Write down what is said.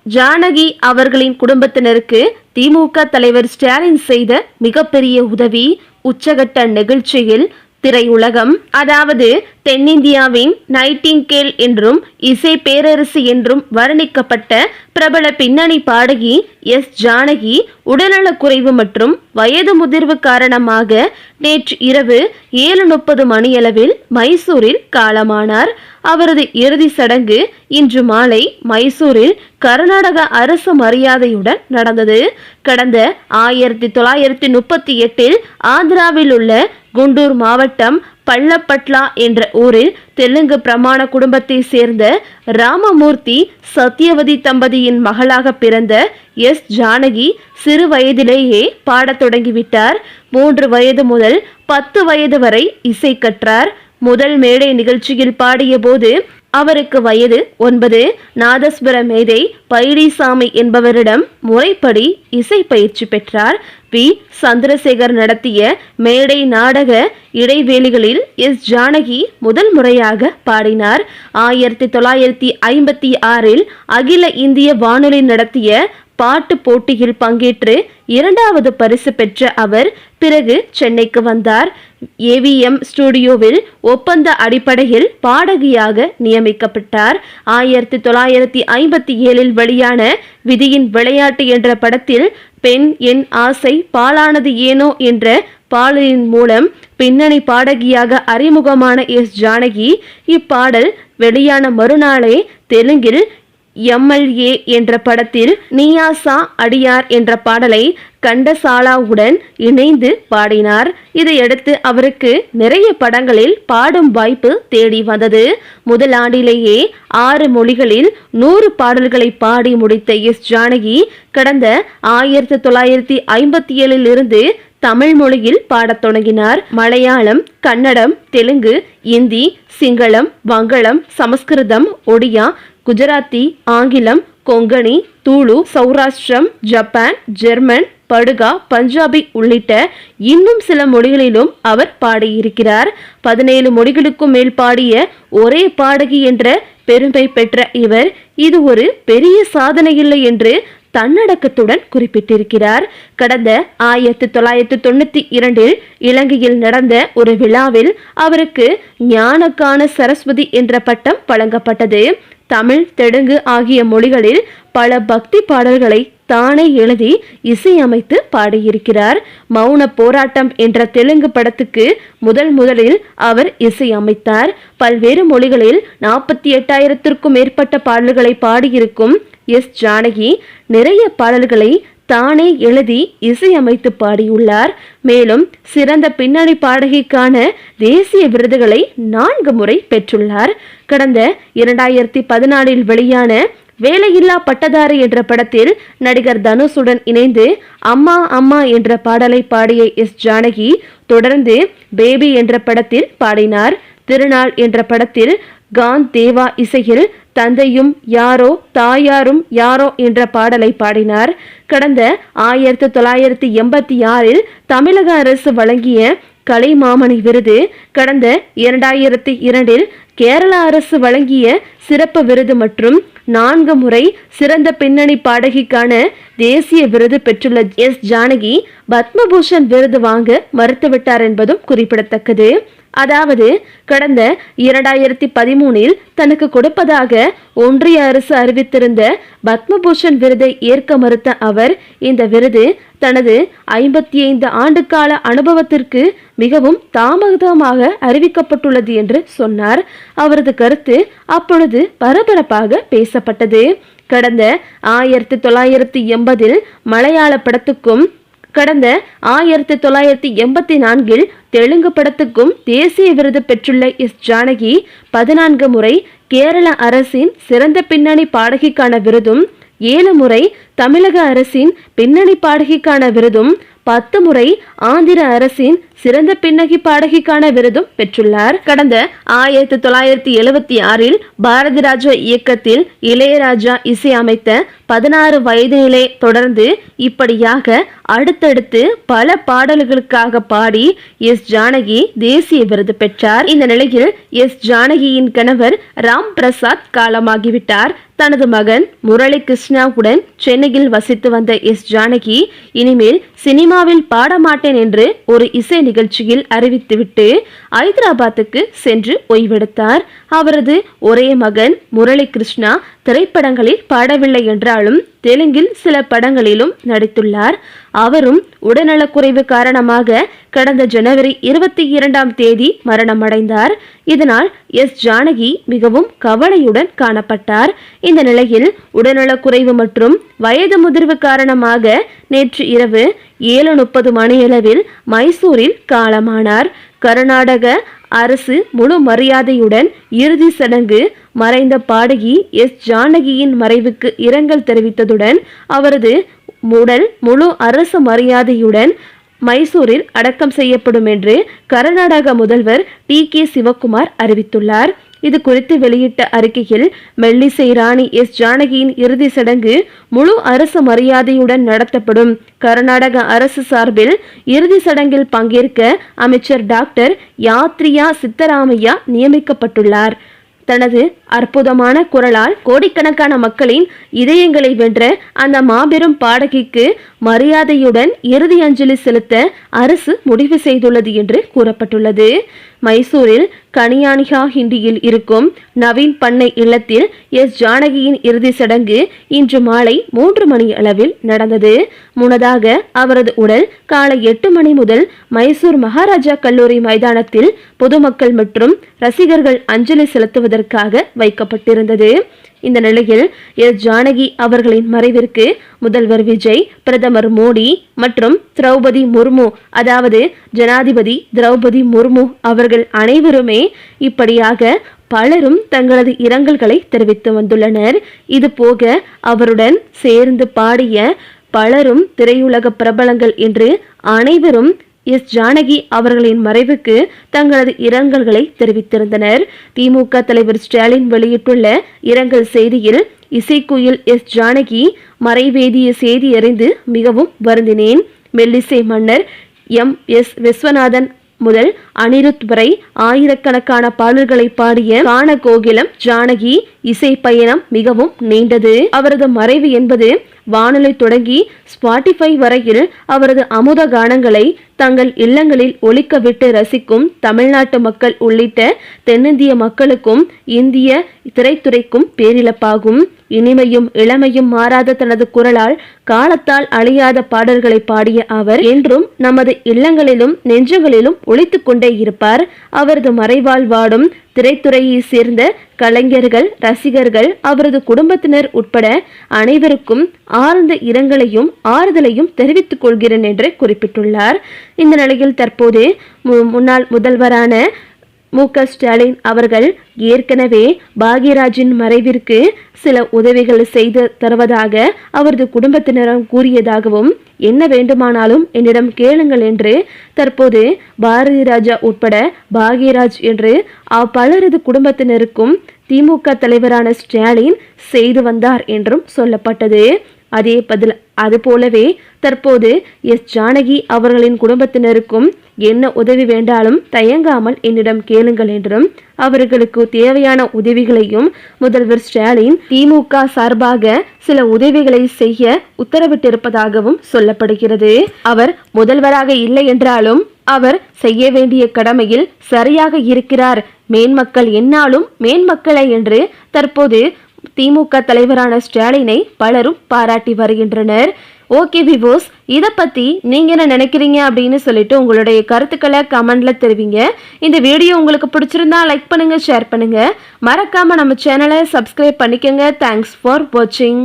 ஜானகி அவர்களின் குடும்பத்தினருக்கு திமுக தலைவர் ஸ்டாலின் செய்த மிகப்பெரிய உதவி. உச்சகட்ட நிகழ்ச்சியில் திரையுலகம், அதாவது தென்னிந்தியாவின் நைட்டிங்கேல் என்றும் இசை பேரரசு என்றும் வர்ணிக்கப்பட்ட பிரபல பின்னணி பாடகி எஸ் ஜானகி உடல்நலக்குறைவு மற்றும் வயது முதிர்வு காரணமாக நேற்று இரவு 7:30 மணியளவில் மைசூரில் காலமானார். அவரது இறுதி சடங்கு இன்று மாலை மைசூரில் கர்நாடக அரசு மரியாதையுடன் நடந்தது. கடந்த 1938 ஆந்திராவில் உள்ள குண்டூர் மாவட்டம் பள்ளப்பட்லா என்ற ஊரில் தெலுங்கு பிரமாண குடும்பத்தை சேர்ந்த ராமமூர்த்தி சத்யவதி தம்பதியின் மகளாக பிறந்த எஸ் ஜானகி சிறு வயதிலேயே பாடத் தொடங்கிவிட்டார். 3 வயது முதல் 10 வயது வரை இசை கற்றார். முதல் மேடை நிகழ்ச்சியில் பாடிய போது அவருக்கு வயது 9. நாதஸ்வர மேதை பைடிசாமி என்பவரிடம் முறைப்படி இசை பயிற்சி பெற்றார். பி. சந்திரசேகர் நடத்திய மேடை நாடக இடைவேளைகளில் எஸ் ஜானகி முதல் முறையாக பாடினார். 1956 அகில இந்திய வானொலி நடத்திய பாட்டு போட்டியில் பங்கேற்று 2வது பரிசு பெற்ற அவர் பிறகு சென்னைக்கு வந்தார். ஏவிஎம் ஸ்டுடியோவில் ஒப்பந்த அடிப்படையில் பாடகியாக நியமிக்கப்பட்டார். 1957 வெளியான விதியின் விளையாட்டு என்ற படத்தில் பெண் என் ஆசை பாலானது ஏனோ என்ற பாடலின் மூலம் பின்னணி பாடகியாக அறிமுகமான எஸ் ஜானகி இப்பாடல் வெளியான மறுநாளே தெலுங்கில் எம்எல்ஏ என்ற படத்தில் நியாசா அடியார் என்ற பாடலை கண்டசாலாவுடன் இணைந்து பாடினார். இதையடுத்து அவருக்கு நிறைய படங்களில் பாடும் வாய்ப்பு தேடி வந்தது. முதல் ஆண்டிலேயே 6 மொழிகளில் 100 பாடல்களை பாடி முடித்த எஸ் ஜானகி கடந்த 1957 இருந்து தமிழ் மொழியில் பாடத் தொடங்கினார். மலையாளம், கன்னடம், தெலுங்கு, இந்தி, சிங்களம், வங்களம், சமஸ்கிருதம், ஒடியா, குஜராத்தி, ஆங்கிலம், கொங்கணி, தூளு, சௌராஷ்டிரம், ஜப்பான், ஜெர்மன், படுகா, பஞ்சாபி உள்ளிட்ட இன்னும் சில மொழிகளிலும் அவர் பாடியிருக்கிறார். 17 மொழிகளுக்கும் மேல் பாடிய ஒரே பாடகி என்ற பெருமை பெற்ற இவர் இது ஒரு பெரிய சாதனை இல்லை என்று தன்னடக்கத்துடன் குறிப்பிட்டிருக்கிறார். கடந்த 1992 இலங்கையில் நடந்த ஒரு விழாவில் அவருக்கு ஞானகான சரஸ்வதி என்ற பட்டம் வழங்கப்பட்டது. தமிழ், தெலுங்கு ஆகிய மொழிகளில் பல பக்தி பாடல்களை தானே எழுதி இசையமைத்து பாடியிருக்கிறார். மௌன போராட்டம் என்ற தெலுங்கு படத்துக்கு முதலில் அவர் இசையமைத்தார். பல்வேறு மொழிகளில் 48,000க்கும் மேற்பட்ட பாடல்களை பாடியிருக்கும் எஸ் ஜானகி நிறைய பாடல்களை தானே எழுதி இசையமைத்து பாடியுள்ளார். மேலும் சிறந்த பின்னணி பாடகிக்கான தேசிய விருதுகளை 4 முறை பெற்றுள்ளார். கடந்த 2014 வெளியான வேலையில்லா பட்டதாரி என்ற படத்தில் நடிகர் தனுஷுடன் இணைந்து அம்மா அம்மா என்ற பாடலை பாடிய எஸ் ஜானகி தொடர்ந்து பேபி என்ற படத்தில் பாடினார். திருநாள் என்ற படத்தில் கான் தேவா இசையில் தந்தையும் யாரோ தாயாரும் யாரோ என்ற பாடலை பாடினார். கடந்த 1986 தமிழக அரசு வழங்கிய கலைமாமணி விருது, கடந்த 2002 கேரள அரசு வழங்கிய சிறப்பு விருது மற்றும் 4 முறை சிறந்த பின்னணி பாடகிக்கான தேசிய விருது பெற்றுள்ள எஸ் ஜானகி பத்மபூஷன் விருது வாங்க மறுத்துவிட்டார் என்பதும் குறிப்பிடத்தக்கது. அதாவது கடந்த 2013 தனக்கு கொடுப்பதாக ஒன்றிய அரசு அறிவித்திருந்த பத்மபூஷன் விருதை ஏற்க மறுத்த அவர் இந்த விருது தனது 55 ஆண்டு கால அனுபவத்திற்கு மிகவும் தாமதமாக அறிவிக்கப்பட்டுள்ளது என்று சொன்னார். அவரது கருத்து அப்பொழுது பரபரப்பாக பேசப்பட்டது. கடந்த 1980 மலையாள படத்துக்கும் கடந்த 1984 தெலுங்கு படத்துக்கும் தேசிய விருது பெற்றுள்ள எஸ் ஜானகி 14 முறை கேரள அரசின் சிறந்த பின்னணி பாடகிக்கான விருதும், 7 முறை தமிழக அரசின் பின்னணி பாடகிக்கான விருதும், 10 முறை ஆந்திர அரசின் சிறந்த பின்னணி பாடகிக்கான விருதும் பெற்றுள்ளார். கடந்த 1976 பாரதி ராஜா இயக்கத்தில் இளையராஜா இசையமைத்த 16 வயது நிலை தொடர்ந்து இப்படியாக அடுத்தடுத்து பல பாடல்களுக்காக பாடி எஸ் ஜானகி தேசிய விருது பெற்றார். இந்த நிலையில் எஸ் ஜானகியின் கணவர் ராம் பிரசாத் காலமாகிவிட்டார். தனது மகன் முரளி கிருஷ்ணாவுடன் சென்னையில் வசித்து வந்த எஸ் ஜானகி இனிமேல் சினிமாவில் பாடமாட்டேன் என்று ஒரு இசை நிகழ்ச்சியில் அறிவித்துவிட்டு ஐதராபாத்துக்கு சென்று ஓய்வெடுத்தார். அவரது ஒரே மகன் முரளி கிருஷ்ணா திரைப்படங்களில் பாடவில்லை என்றாலும் தெலுங்கில் சில படங்களிலும் நடித்துள்ளார். அவரும் உடல்நலக்குறைவு காரணமாக கடந்த ஜனவரி 22 மரணமடைந்தார். இதனால் எஸ் ஜானகி மிகவும் கவலையுடன் காணப்பட்டார். இந்த நிலையில் உடல்நலக்குறைவு மற்றும் வயது முதிர்வு காரணமாக நேற்று இரவு 7:30 மணியளவில் மைசூரில் காலமானார். கர்நாடக அரசு முழு மரியாதையுடன் இறுதி சடங்கு மறைந்த பாடகி எஸ் ஜானகியின் மறைவுக்கு இரங்கல் தெரிவித்ததுடன் அவரது உடல் முழு அரசு மரியாதையுடன் மைசூரில் அடக்கம் செய்யப்படும் என்று கர்நாடக முதல்வர் டி.கே. சிவக்குமார் அறிவித்துள்ளார். இது குறித்து வெளியிட்ட அறிக்கையில் மெல்லிசை ராணி எஸ் ஜானகியின் இறுதி சடங்கு முழு அரசு மரியாதையுடன் நடத்தப்படும். கர்நாடக அரசு சார்பில் இறுதி சடங்கில் பங்கேற்க அமைச்சர் டாக்டர் யாத்ரியா சித்தராமையா நியமிக்கப்பட்டுள்ளார். தனது அற்புதமான குரலால் கோடிக்கணக்கான மக்களின் இதயங்களை வென்ற அந்த மாபெரும் பாடகிக்கு மரியாதையுடன் இறுதி அஞ்சலி செலுத்த அரசு முடிவு செய்துள்ளது என்று கூறப்பட்டுள்ளது. மைசூரில் கனியானிகா ஹிண்டியில் இருக்கும் நவீன் பண்ணை இல்லத்தில் எஸ் ஜானகியின் இறுதி சடங்கு இன்று மாலை 3 மணி அளவில் நடந்தது. முன்னதாக அவரது உடல் காலை 8 மணி முதல் மைசூர் மகாராஜா கல்லூரி மைதானத்தில் பொதுமக்கள் மற்றும் ரசிகர்கள் அஞ்சலி செலுத்துவதற்காக வைக்கப்பட்டிருந்தது. இந்த நிலையில் எஸ் ஜானகி அவர்களின் மறைவிற்கு முதல்வர் விஜய், பிரதமர் மோடி மற்றும் திரௌபதி முர்மு அதாவது ஜனாதிபதி திரௌபதி முர்மு அவர்கள் அனைவருமே இப்படியாக பலரும் தங்களது இரங்கல்களை தெரிவித்து வந்துள்ளனர். இது போக அவருடன் சேர்ந்து பாடிய பலரும் திரையுலக பிரபலங்கள் என்று அனைவரும் எஸ் ஜானகி அவர்களின் மறைவுக்கு தங்களது இரங்கல்களை தெரிவித்திருந்தனர். திமுக தலைவர் ஸ்டாலின் வெளியிட்டுள்ள இரங்கல் செய்தியில், இசைக்குயில் எஸ் ஜானகி மறைவேதிய செய்தி அறிந்து மிகவும் வருந்தினேன். மெல்லிசை மன்னர் எம்.எஸ். விஸ்வநாதன் முதல் அனிருத் வரை ஆயிரக்கணக்கான பாடல்களை பாடிய கான கோகிலம் ஜானகி இசை பயணம் மிகவும் நீண்டது. அவரது மறைவு என்பது வானொலி தொடங்கி ஸ்பாட்டிஃபை வரையில் அவரது அமுத கானங்களை தங்கள் இல்லங்களில் ஒலிக்க விட்டு ரசிக்கும் தமிழ்நாட்டு மக்கள் உள்ளிட்ட தென்னிந்திய மக்களுக்கும் இந்திய திரைத்துறைக்கும் பேரிழப்பாகும். இனிமையும் இளமையும் மாறாத தனது குரலால் காலத்தால் அழியாத பாடல்களை பாடிய அவர் என்றும் நமது இல்லங்களிலும் நெஞ்சங்களிலும் ஒலித்துக் கொண்டே இருப்பார். அவரது மறைவால் வாடும் திரைத்துறையை சேர்ந்த கலைஞர்கள், ரசிகர்கள், அவரது குடும்பத்தினர் உட்பட அனைவருக்கும் ஆழ்ந்த இரங்கலையும் ஆறுதலையும் தெரிவித்துக் கொள்கிறேன் என்று குறிப்பிட்டுள்ளார். இந்த நிலையில் தற்போது முன்னாள் முதல்வரான மு.க. ஸ்டாலின் அவர்கள் ஏற்கனவே பாக்யராஜின் மறைவிற்கு சில உதவிகள் செய்து தருவதாக அவரது குடும்பத்தினரும் கூறியதாகவும், என்ன வேண்டுமானாலும் என்னிடம் கேளுங்கள் என்று தற்போது பாரதி ராஜா உட்பட பாக்யராஜ் என்று பலரது குடும்பத்தினருக்கும் திமுக தலைவரான ஸ்டாலின் செய்து வந்தார் என்றும் சொல்லப்பட்டது. அதுபோலவே தற்போது எஸ் ஜானகி அவர்களின் குடும்பத்தினருக்கும் என்ன உதவி வேண்டாலும் தயங்காமல் என்னிடம் கேளுங்கள் என்றும் அவர்களுக்கு தேவையான உதவிகளையும் முதல்வர் ஸ்டாலின் திமுக சார்பாக சில உதவிகளை செய்ய உத்தரவிட்டிருப்பதாகவும் சொல்லப்படுகிறது. அவர் முதல்வராக இல்லை என்றாலும் அவர் செய்ய வேண்டிய கடமையில் சரியாக இருக்கிறார். மேன்மக்கள் என்னாலும் மேன்மக்களை என்று தற்போது திமுக தலைவரான ஸ்டாலினை பலரும் பாராட்டி வருகின்றனர். ஓகே விவோஸ், இதை பற்றி நீங்கள் என்ன நினைக்கிறீங்க அப்படின்னு சொல்லிட்டு உங்களுடைய கருத்துக்களை கமெண்ட்ல தெரிவிங்க. இந்த வீடியோ உங்களுக்கு பிடிச்சிருந்தா லைக் பண்ணுங்க, ஷேர் பண்ணுங்க, மறக்காம நம்ம சேனலை சப்ஸ்கிரைப் பண்ணிக்கோங்க. தேங்க்ஸ் ஃபார் வாட்சிங்.